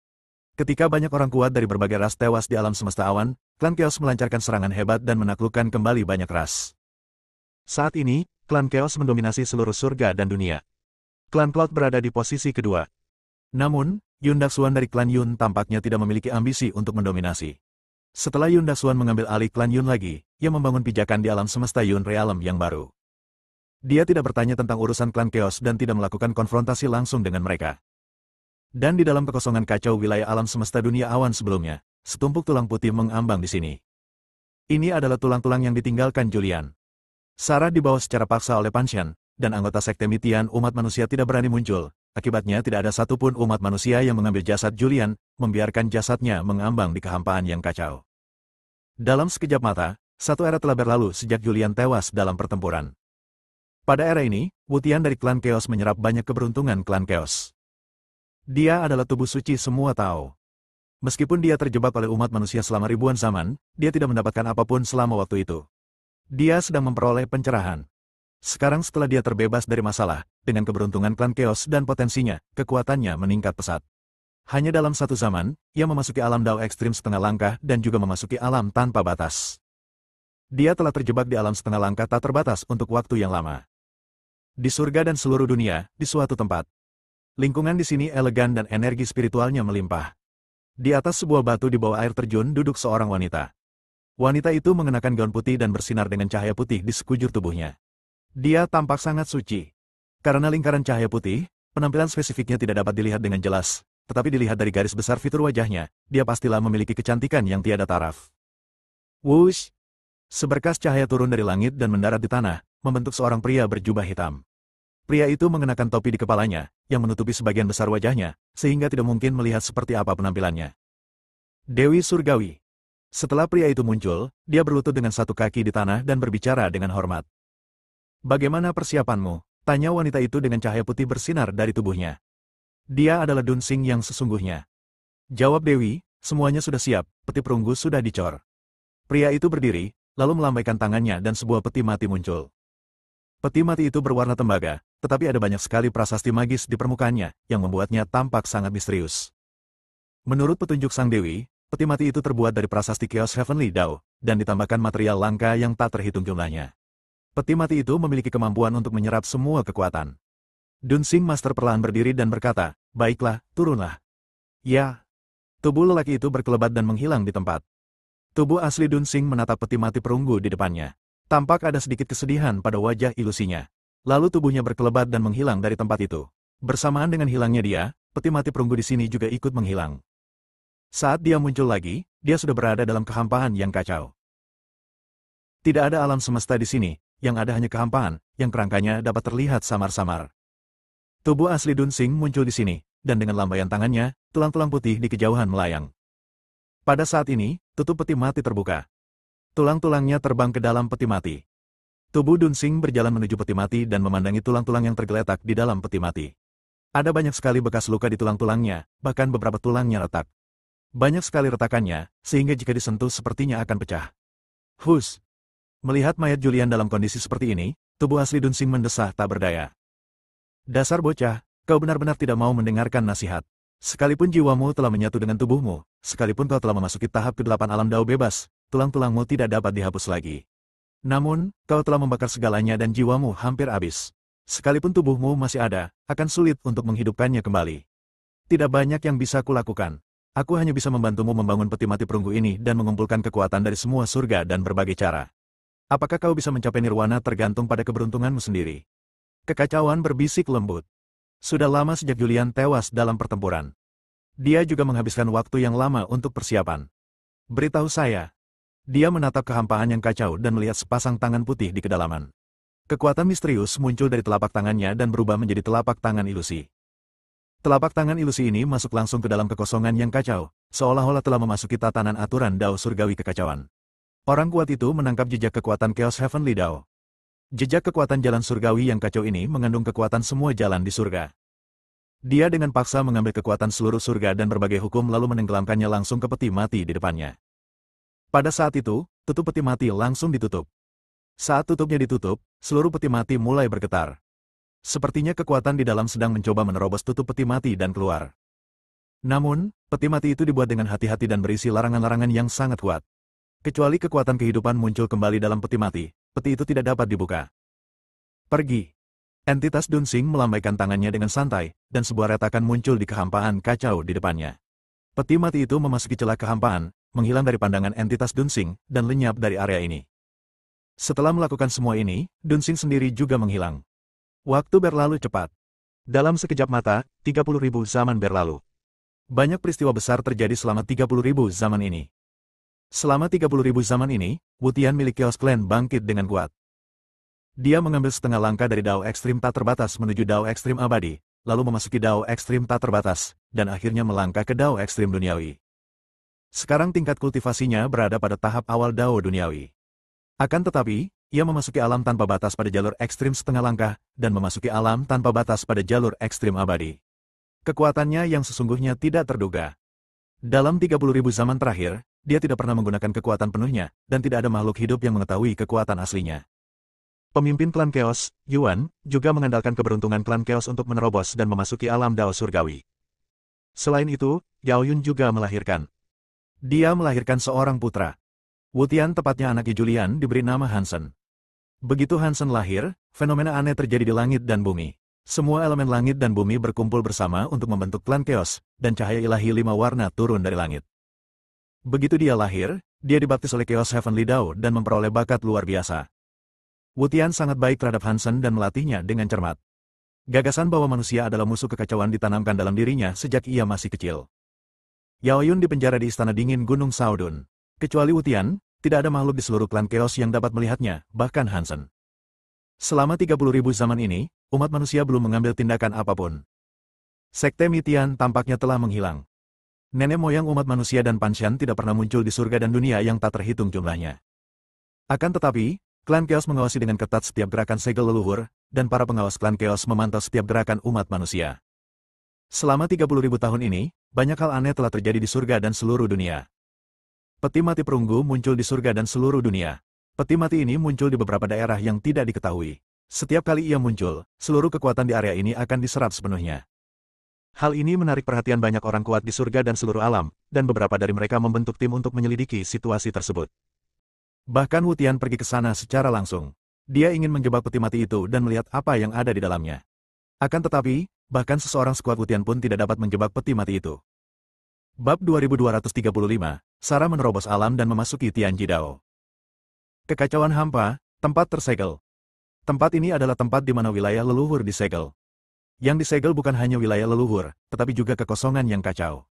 Ketika banyak orang kuat dari berbagai ras tewas di alam semesta awan, klan Chaos melancarkan serangan hebat dan menaklukkan kembali banyak ras. Saat ini, klan Chaos mendominasi seluruh surga dan dunia. Klan Cloud berada di posisi kedua. Namun, Yun Daxuan dari klan Yun tampaknya tidak memiliki ambisi untuk mendominasi. Setelah Yun Daxuan mengambil alih klan Yun lagi, ia membangun pijakan di alam semesta Yun Realm yang baru. Dia tidak bertanya tentang urusan klan Chaos dan tidak melakukan konfrontasi langsung dengan mereka. Dan di dalam kekosongan kacau wilayah alam semesta dunia awan sebelumnya, setumpuk tulang putih mengambang di sini. Ini adalah tulang-tulang yang ditinggalkan Julian. Sarah dibawa secara paksa oleh Panshan, dan anggota sekte Mitian umat manusia tidak berani muncul, akibatnya tidak ada satupun umat manusia yang mengambil jasad Julian, membiarkan jasadnya mengambang di kehampaan yang kacau. Dalam sekejap mata, satu era telah berlalu sejak Julian tewas dalam pertempuran. Pada era ini, Wu Tian dari klan Chaos menyerap banyak keberuntungan klan Chaos. Dia adalah tubuh suci semua Tao. Meskipun dia terjebak oleh umat manusia selama ribuan zaman, dia tidak mendapatkan apapun selama waktu itu. Dia sedang memperoleh pencerahan. Sekarang setelah dia terbebas dari masalah, dengan keberuntungan klan Chaos dan potensinya, kekuatannya meningkat pesat. Hanya dalam satu zaman, ia memasuki alam Dao ekstrim setengah langkah dan juga memasuki alam tanpa batas. Dia telah terjebak di alam setengah langkah tak terbatas untuk waktu yang lama. Di surga dan seluruh dunia, di suatu tempat. Lingkungan di sini elegan dan energi spiritualnya melimpah. Di atas sebuah batu di bawah air terjun duduk seorang wanita. Wanita itu mengenakan gaun putih dan bersinar dengan cahaya putih di sekujur tubuhnya. Dia tampak sangat suci. Karena lingkaran cahaya putih, penampilan spesifiknya tidak dapat dilihat dengan jelas, tetapi dilihat dari garis besar fitur wajahnya, dia pastilah memiliki kecantikan yang tiada taraf. Wush! Seberkas cahaya turun dari langit dan mendarat di tanah, membentuk seorang pria berjubah hitam. Pria itu mengenakan topi di kepalanya, yang menutupi sebagian besar wajahnya, sehingga tidak mungkin melihat seperti apa penampilannya. Dewi Surgawi. Setelah pria itu muncul, dia berlutut dengan satu kaki di tanah dan berbicara dengan hormat. Bagaimana persiapanmu? Tanya wanita itu dengan cahaya putih bersinar dari tubuhnya. Dia adalah Dunsing yang sesungguhnya. Jawab Dewi, semuanya sudah siap, peti perunggu sudah dicor. Pria itu berdiri, lalu melambaikan tangannya dan sebuah peti mati muncul. Peti mati itu berwarna tembaga, tetapi ada banyak sekali prasasti magis di permukaannya, yang membuatnya tampak sangat misterius. Menurut petunjuk Sang Dewi, peti mati itu terbuat dari prasasti Chaos Heavenly Dao, dan ditambahkan material langka yang tak terhitung jumlahnya. Peti mati itu memiliki kemampuan untuk menyerap semua kekuatan. Dunsing Master perlahan berdiri dan berkata, baiklah, turunlah. Ya. Tubuh lelaki itu berkelebat dan menghilang di tempat. Tubuh asli Dunsing menatap peti mati perunggu di depannya. Tampak ada sedikit kesedihan pada wajah ilusinya. Lalu tubuhnya berkelebat dan menghilang dari tempat itu. Bersamaan dengan hilangnya dia, peti mati perunggu di sini juga ikut menghilang. Saat dia muncul lagi, dia sudah berada dalam kehampaan yang kacau. Tidak ada alam semesta di sini, yang ada hanya kehampaan, yang kerangkanya dapat terlihat samar-samar. Tubuh asli Dunsing muncul di sini, dan dengan lambaian tangannya, tulang-tulang putih di kejauhan melayang. Pada saat ini, tutup peti mati terbuka. Tulang-tulangnya terbang ke dalam peti mati. Tubuh Dunsing berjalan menuju peti mati dan memandangi tulang-tulang yang tergeletak di dalam peti mati. Ada banyak sekali bekas luka di tulang-tulangnya, bahkan beberapa tulangnya retak. Banyak sekali retakannya, sehingga jika disentuh sepertinya akan pecah. Hus! Melihat mayat Julian dalam kondisi seperti ini, tubuh asli Dunsing mendesah tak berdaya. Dasar bocah, kau benar-benar tidak mau mendengarkan nasihat. Sekalipun jiwamu telah menyatu dengan tubuhmu, sekalipun kau telah memasuki tahap ke-8 alam Dao bebas, tulang-tulangmu tidak dapat dihapus lagi. Namun, kau telah membakar segalanya dan jiwamu hampir habis. Sekalipun tubuhmu masih ada, akan sulit untuk menghidupkannya kembali. Tidak banyak yang bisa kulakukan. Aku hanya bisa membantumu membangun peti mati perunggu ini dan mengumpulkan kekuatan dari semua surga dan berbagai cara. Apakah kau bisa mencapai nirwana tergantung pada keberuntunganmu sendiri. Kekacauan berbisik lembut. Sudah lama sejak Julian tewas dalam pertempuran. Dia juga menghabiskan waktu yang lama untuk persiapan. Beritahu saya. Dia menatap kehampaan yang kacau dan melihat sepasang tangan putih di kedalaman. Kekuatan misterius muncul dari telapak tangannya dan berubah menjadi telapak tangan ilusi. Telapak tangan ilusi ini masuk langsung ke dalam kekosongan yang kacau, seolah-olah telah memasuki tatanan aturan Dao surgawi kekacauan. Orang kuat itu menangkap jejak kekuatan Chaos Heavenly Dao. Jejak kekuatan jalan surgawi yang kacau ini mengandung kekuatan semua jalan di surga. Dia dengan paksa mengambil kekuatan seluruh surga dan berbagai hukum lalu menenggelamkannya langsung ke peti mati di depannya. Pada saat itu, tutup peti mati langsung ditutup. Saat tutupnya ditutup, seluruh peti mati mulai bergetar. Sepertinya kekuatan di dalam sedang mencoba menerobos tutup peti mati dan keluar. Namun, peti mati itu dibuat dengan hati-hati dan berisi larangan-larangan yang sangat kuat. Kecuali kekuatan kehidupan muncul kembali dalam peti mati, peti itu tidak dapat dibuka. Pergi. Entitas Dunsing melambaikan tangannya dengan santai, dan sebuah retakan muncul di kehampaan kacau di depannya. Peti mati itu memasuki celah kehampaan, menghilang dari pandangan entitas Dunsing, dan lenyap dari area ini. Setelah melakukan semua ini, Dunsing sendiri juga menghilang. Waktu berlalu cepat. Dalam sekejap mata, 30.000 zaman berlalu. Banyak peristiwa besar terjadi selama 30.000 zaman ini. Selama 30.000 zaman ini, Wu Tian milik Chaos Clan bangkit dengan kuat. Dia mengambil setengah langkah dari Dao ekstrim tak terbatas menuju Dao ekstrim abadi, lalu memasuki Dao ekstrim tak terbatas, dan akhirnya melangkah ke Dao ekstrim duniawi. Sekarang tingkat kultivasinya berada pada tahap awal Dao duniawi. Akan tetapi, ia memasuki alam tanpa batas pada jalur ekstrim setengah langkah, dan memasuki alam tanpa batas pada jalur ekstrim abadi. Kekuatannya yang sesungguhnya tidak terduga. Dalam 30.000 zaman terakhir, dia tidak pernah menggunakan kekuatan penuhnya, dan tidak ada makhluk hidup yang mengetahui kekuatan aslinya. Pemimpin klan Chaos, Yuan, juga mengandalkan keberuntungan klan Chaos untuk menerobos dan memasuki alam Dao surgawi. Selain itu, Yao Yun juga melahirkan. Dia melahirkan seorang putra. Wutian, tepatnya anak Julian, diberi nama Hansen. Begitu Hansen lahir, fenomena aneh terjadi di langit dan bumi. Semua elemen langit dan bumi berkumpul bersama untuk membentuk klan Chaos, dan cahaya ilahi 5 warna turun dari langit. Begitu dia lahir, dia dibaptis oleh Chaos Heavenly Dao dan memperoleh bakat luar biasa. Wutian sangat baik terhadap Hansen dan melatihnya dengan cermat. Gagasan bahwa manusia adalah musuh kekacauan ditanamkan dalam dirinya sejak ia masih kecil. Yao Yun dipenjara di istana dingin Gunung Saodun. Kecuali Wutian, tidak ada makhluk di seluruh klan Chaos yang dapat melihatnya, bahkan Hansen. Selama 30.000 zaman ini, umat manusia belum mengambil tindakan apapun. Sekte Mitian tampaknya telah menghilang. Nenek moyang umat manusia dan Panshan tidak pernah muncul di surga dan dunia yang tak terhitung jumlahnya. Akan tetapi, klan Chaos mengawasi dengan ketat setiap gerakan segel leluhur, dan para pengawas klan Chaos memantau setiap gerakan umat manusia. Selama 30.000 tahun ini, banyak hal aneh telah terjadi di surga dan seluruh dunia. Peti mati perunggu muncul di surga dan seluruh dunia. Peti mati ini muncul di beberapa daerah yang tidak diketahui. Setiap kali ia muncul, seluruh kekuatan di area ini akan diserap sepenuhnya. Hal ini menarik perhatian banyak orang kuat di surga dan seluruh alam, dan beberapa dari mereka membentuk tim untuk menyelidiki situasi tersebut. Bahkan Wutian pergi ke sana secara langsung. Dia ingin menjebak peti mati itu dan melihat apa yang ada di dalamnya. Akan tetapi, bahkan seseorang sekuat Wutian pun tidak dapat menjebak peti mati itu. Bab 2235, Sarah menerobos alam dan memasuki Tianji Dao. Kekacauan hampa, tempat tersegel. Tempat ini adalah tempat di mana wilayah leluhur disegel. Yang disegel bukan hanya wilayah leluhur, tetapi juga kekosongan yang kacau.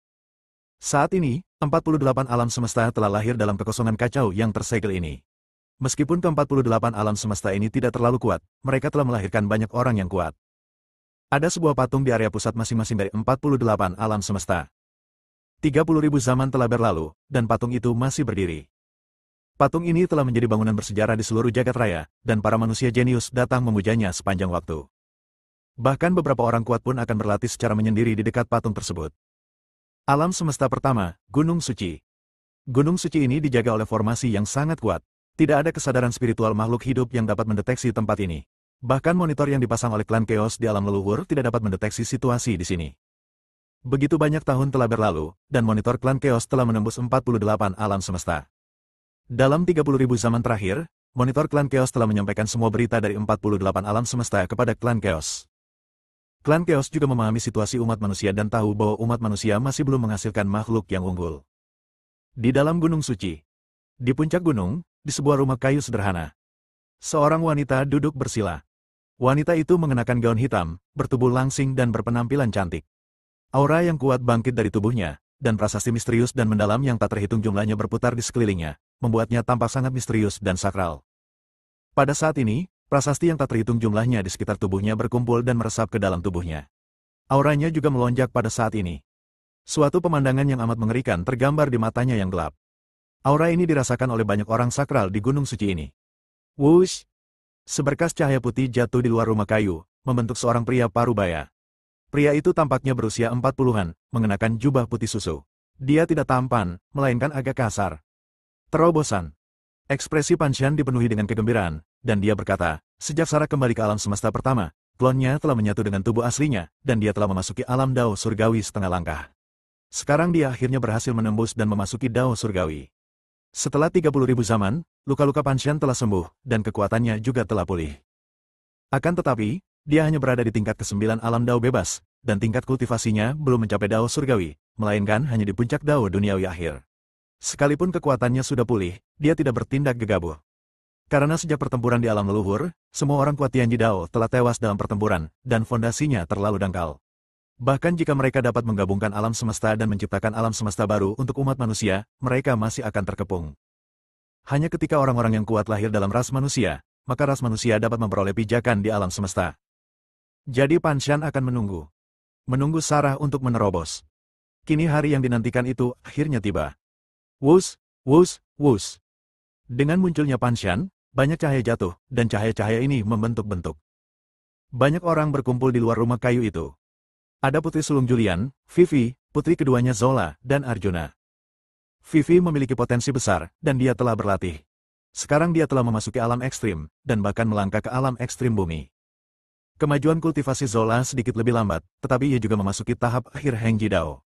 Saat ini, 48 alam semesta telah lahir dalam kekosongan kacau yang tersegel ini. Meskipun ke-48 alam semesta ini tidak terlalu kuat, mereka telah melahirkan banyak orang yang kuat. Ada sebuah patung di area pusat masing-masing dari 48 alam semesta. 30.000 zaman telah berlalu, dan patung itu masih berdiri. Patung ini telah menjadi bangunan bersejarah di seluruh jagat raya, dan para manusia jenius datang memujanya sepanjang waktu. Bahkan beberapa orang kuat pun akan berlatih secara menyendiri di dekat patung tersebut. Alam semesta pertama, Gunung Suci. Gunung Suci ini dijaga oleh formasi yang sangat kuat. Tidak ada kesadaran spiritual makhluk hidup yang dapat mendeteksi tempat ini. Bahkan monitor yang dipasang oleh klan Chaos di alam leluhur tidak dapat mendeteksi situasi di sini. Begitu banyak tahun telah berlalu, dan monitor klan Chaos telah menembus 48 alam semesta. Dalam 30.000 zaman terakhir, monitor klan Chaos telah menyampaikan semua berita dari 48 alam semesta kepada klan Chaos. Klan Chaos juga memahami situasi umat manusia dan tahu bahwa umat manusia masih belum menghasilkan makhluk yang unggul. Di dalam Gunung Suci. Di puncak gunung, di sebuah rumah kayu sederhana. Seorang wanita duduk bersila. Wanita itu mengenakan gaun hitam, bertubuh langsing dan berpenampilan cantik. Aura yang kuat bangkit dari tubuhnya, dan prasasti misterius dan mendalam yang tak terhitung jumlahnya berputar di sekelilingnya, membuatnya tampak sangat misterius dan sakral. Pada saat ini, prasasti yang tak terhitung jumlahnya di sekitar tubuhnya berkumpul dan meresap ke dalam tubuhnya. Auranya juga melonjak pada saat ini. Suatu pemandangan yang amat mengerikan tergambar di matanya yang gelap. Aura ini dirasakan oleh banyak orang sakral di Gunung Suci ini. Wush! Seberkas cahaya putih jatuh di luar rumah kayu, membentuk seorang pria parubaya. Pria itu tampaknya berusia 40-an, mengenakan jubah putih susu. Dia tidak tampan, melainkan agak kasar. Terobosan. Ekspresi Panshan dipenuhi dengan kegembiraan, dan dia berkata, sejak Sarah kembali ke alam semesta pertama, klonnya telah menyatu dengan tubuh aslinya, dan dia telah memasuki alam Dao surgawi setengah langkah. Sekarang dia akhirnya berhasil menembus dan memasuki Dao surgawi. Setelah 30.000 zaman, luka-luka Panshan telah sembuh, dan kekuatannya juga telah pulih. Akan tetapi, dia hanya berada di tingkat ke-9 alam Dao bebas, dan tingkat kultivasinya belum mencapai Dao surgawi, melainkan hanya di puncak Dao duniawi akhir. Sekalipun kekuatannya sudah pulih, dia tidak bertindak gegabah. Karena sejak pertempuran di alam leluhur, semua orang kuat Tianji Dao telah tewas dalam pertempuran, dan fondasinya terlalu dangkal. Bahkan jika mereka dapat menggabungkan alam semesta dan menciptakan alam semesta baru untuk umat manusia, mereka masih akan terkepung. Hanya ketika orang-orang yang kuat lahir dalam ras manusia, maka ras manusia dapat memperoleh pijakan di alam semesta. Jadi Panshan akan menunggu. menunggu Sarah untuk menerobos. Kini hari yang dinantikan itu akhirnya tiba. Wus, wus, wus. Dengan munculnya Panshan, banyak cahaya jatuh, dan cahaya-cahaya ini membentuk-bentuk. Banyak orang berkumpul di luar rumah kayu itu. Ada putri sulung Julian, Vivi, putri keduanya Zola, dan Arjuna. Vivi memiliki potensi besar, dan dia telah berlatih. Sekarang dia telah memasuki alam ekstrim, dan bahkan melangkah ke alam ekstrim bumi. Kemajuan kultivasi Zola sedikit lebih lambat, tetapi ia juga memasuki tahap akhir Heng Jidao.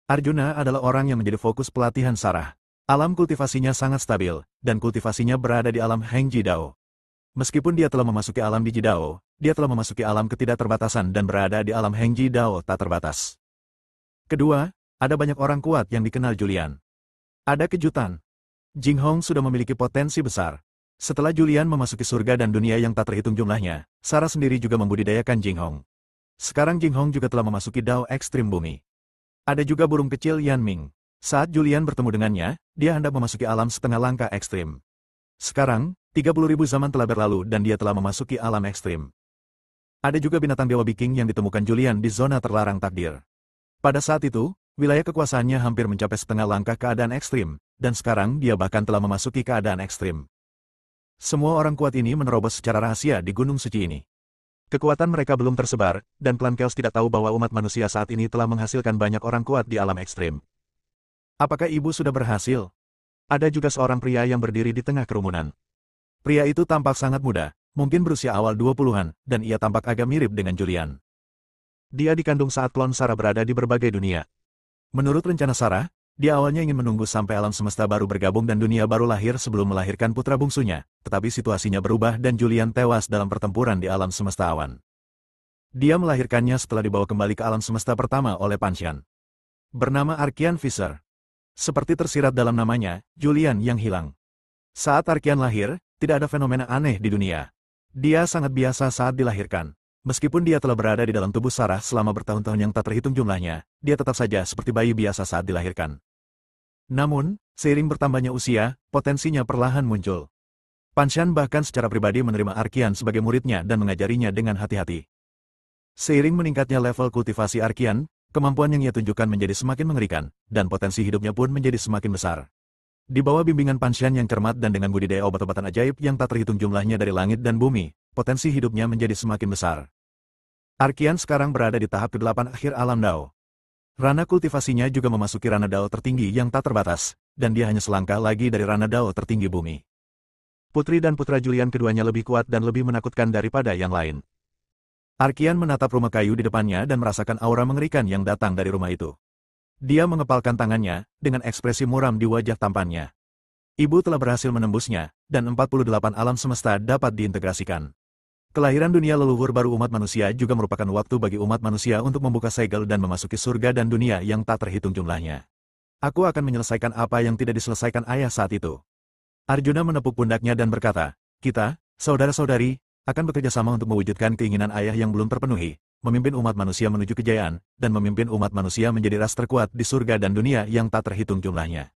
Arjuna adalah orang yang menjadi fokus pelatihan Sarah. Alam kultivasinya sangat stabil, dan kultivasinya berada di alam Heng Jidao. Meskipun dia telah memasuki alam di Jidao, dia telah memasuki alam ketidakterbatasan dan berada di alam Heng Jidao tak terbatas. Kedua, ada banyak orang kuat yang dikenal Julian. Ada kejutan. Jing Hong sudah memiliki potensi besar. Setelah Julian memasuki surga dan dunia yang tak terhitung jumlahnya, Sarah sendiri juga membudidayakan Jing Hong. Sekarang Jing Hong juga telah memasuki Dao ekstrim bumi. Ada juga burung kecil Yan Ming. Saat Julian bertemu dengannya, dia hendak memasuki alam setengah langkah ekstrim. Sekarang, 30.000 zaman telah berlalu dan dia telah memasuki alam ekstrim. Ada juga binatang dewa Viking yang ditemukan Julian di zona terlarang takdir. Pada saat itu, wilayah kekuasaannya hampir mencapai setengah langkah keadaan ekstrim, dan sekarang dia bahkan telah memasuki keadaan ekstrim. Semua orang kuat ini menerobos secara rahasia di Gunung Suci ini. Kekuatan mereka belum tersebar, dan klan Chaos tidak tahu bahwa umat manusia saat ini telah menghasilkan banyak orang kuat di alam ekstrim. Apakah ibu sudah berhasil? Ada juga seorang pria yang berdiri di tengah kerumunan. Pria itu tampak sangat muda, mungkin berusia awal 20-an, dan ia tampak agak mirip dengan Julian. Dia dikandung saat klon Sarah berada di berbagai dunia. Menurut rencana Sarah, dia awalnya ingin menunggu sampai alam semesta baru bergabung dan dunia baru lahir sebelum melahirkan putra bungsunya, tetapi situasinya berubah dan Julian tewas dalam pertempuran di alam semesta awan. Dia melahirkannya setelah dibawa kembali ke alam semesta pertama oleh Panshan. Bernama Arkian Fisher. Seperti tersirat dalam namanya, Julian yang hilang. Saat Arkian lahir, tidak ada fenomena aneh di dunia. Dia sangat biasa saat dilahirkan. Meskipun dia telah berada di dalam tubuh Sarah selama bertahun-tahun yang tak terhitung jumlahnya, dia tetap saja seperti bayi biasa saat dilahirkan. Namun, seiring bertambahnya usia, potensinya perlahan muncul. Panshan bahkan secara pribadi menerima Arkian sebagai muridnya dan mengajarinya dengan hati-hati. Seiring meningkatnya level kultivasi Arkian, kemampuan yang ia tunjukkan menjadi semakin mengerikan, dan potensi hidupnya pun menjadi semakin besar. Di bawah bimbingan Panshan yang cermat dan dengan budidaya obat-obatan ajaib yang tak terhitung jumlahnya dari langit dan bumi, potensi hidupnya menjadi semakin besar. Arkian sekarang berada di tahap ke-8 akhir alam Dao. Rana kultivasinya juga memasuki Rana Dao tertinggi yang tak terbatas, dan dia hanya selangkah lagi dari Rana Dao tertinggi bumi. Putri dan putra Julian keduanya lebih kuat dan lebih menakutkan daripada yang lain. Arkian menatap rumah kayu di depannya dan merasakan aura mengerikan yang datang dari rumah itu. Dia mengepalkan tangannya, dengan ekspresi muram di wajah tampannya. Ibu telah berhasil menembusnya, dan 48 alam semesta dapat diintegrasikan. Kelahiran dunia leluhur baru umat manusia juga merupakan waktu bagi umat manusia untuk membuka segel dan memasuki surga dan dunia yang tak terhitung jumlahnya. Aku akan menyelesaikan apa yang tidak diselesaikan ayah saat itu. Arjuna menepuk pundaknya dan berkata, kita, saudara-saudari, akan bekerja sama untuk mewujudkan keinginan ayah yang belum terpenuhi, memimpin umat manusia menuju kejayaan, dan memimpin umat manusia menjadi ras terkuat di surga dan dunia yang tak terhitung jumlahnya.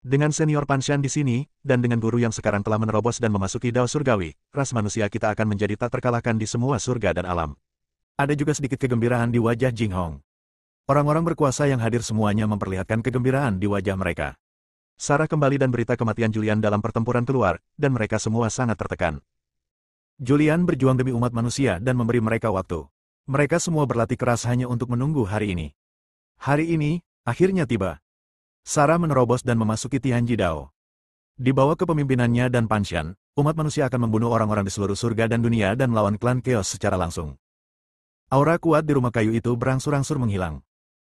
Dengan senior Panshan di sini, dan dengan guru yang sekarang telah menerobos dan memasuki Dao Surgawi, ras manusia kita akan menjadi tak terkalahkan di semua surga dan alam. Ada juga sedikit kegembiraan di wajah Jing Hong. Orang-orang berkuasa yang hadir semuanya memperlihatkan kegembiraan di wajah mereka. Sarah kembali dan berita kematian Julian dalam pertempuran keluar, dan mereka semua sangat tertekan. Julian berjuang demi umat manusia dan memberi mereka waktu. Mereka semua berlatih keras hanya untuk menunggu hari ini. Hari ini, akhirnya tiba. Sarah menerobos dan memasuki Tianji Dao. Di bawah kepemimpinannya dan Panshan, umat manusia akan membunuh orang-orang di seluruh surga dan dunia dan melawan klan Chaos secara langsung. Aura kuat di rumah kayu itu berangsur-angsur menghilang.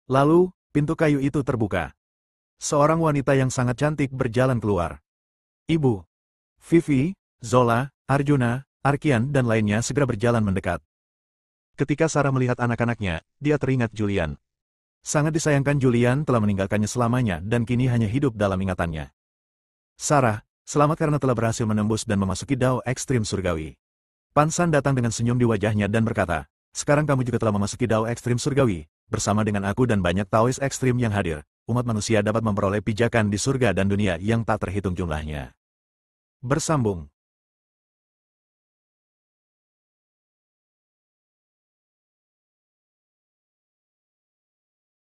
Lalu, pintu kayu itu terbuka. Seorang wanita yang sangat cantik berjalan keluar. Ibu, Vivi, Zola, Arjuna, Arkian dan lainnya segera berjalan mendekat. Ketika Sarah melihat anak-anaknya, dia teringat Julian. Sangat disayangkan Julian telah meninggalkannya selamanya dan kini hanya hidup dalam ingatannya. Sarah, selamat karena telah berhasil menembus dan memasuki Dao ekstrim surgawi. Panshan datang dengan senyum di wajahnya dan berkata, sekarang kamu juga telah memasuki Dao ekstrim surgawi. Bersama dengan aku dan banyak Taois ekstrim yang hadir, umat manusia dapat memperoleh pijakan di surga dan dunia yang tak terhitung jumlahnya. Bersambung.